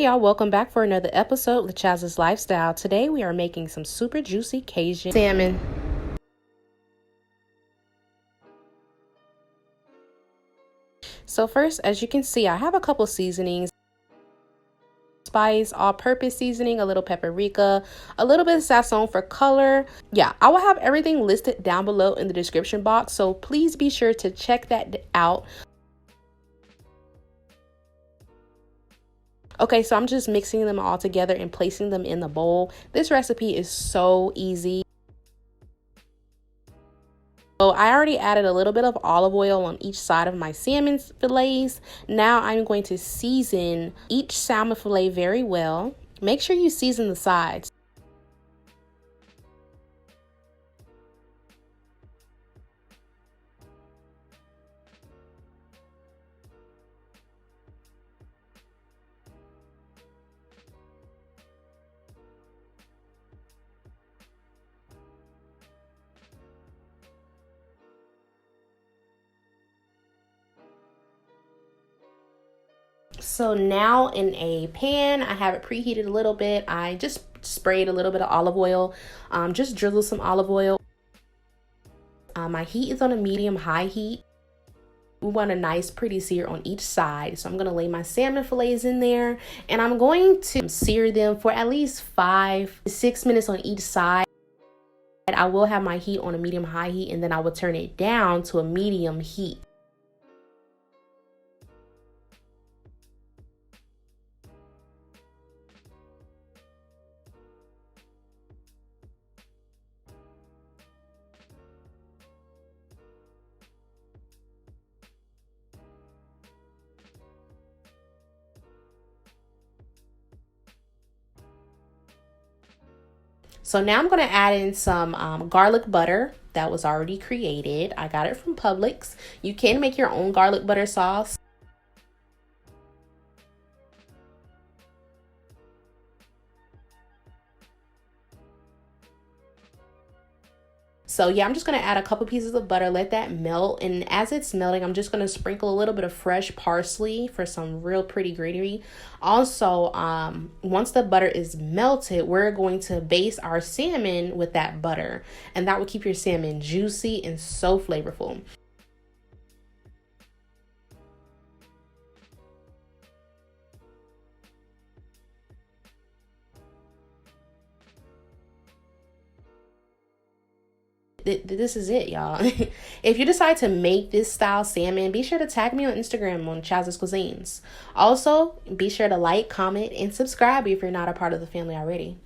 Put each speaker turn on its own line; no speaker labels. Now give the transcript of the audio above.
Hey y'all, welcome back for another episode with Chaz's Lifestyle. Today we are making some super juicy Cajun salmon. So first, as you can see, I have a couple seasonings. Spice, all-purpose seasoning, a little paprika, a little bit of Sazón for color. Yeah, I will have everything listed down below in the description box, so please be sure to check that out. Okay, so I'm just mixing them all together and placing them in the bowl. This recipe is so easy. So I already added a little bit of olive oil on each side of my salmon fillets. Now I'm going to season each salmon fillet very well. Make sure you season the sides. So now in a pan, I have it preheated a little bit. I just sprayed a little bit of olive oil, just drizzle some olive oil. My heat is on a medium-high heat. We want a nice pretty sear on each side. So I'm going to lay my salmon fillets in there and I'm going to sear them for at least 5 to 6 minutes on each side. I will have my heat on a medium-high heat and then I will turn it down to a medium heat. So now I'm going to add in some garlic butter that was already created. I got it from Publix. You can make your own garlic butter sauce. So yeah, I'm just going to add a couple pieces of butter, let that melt. And as it's melting, I'm just going to sprinkle a little bit of fresh parsley for some real pretty greenery. Also, once the butter is melted, we're going to baste our salmon with that butter. And that will keep your salmon juicy and so flavorful. This is it, y'all. If you decide to make this style salmon, be sure to tag me on Instagram on Chaz's Cuisines. Also, be sure to like, comment, and subscribe if you're not a part of the family already.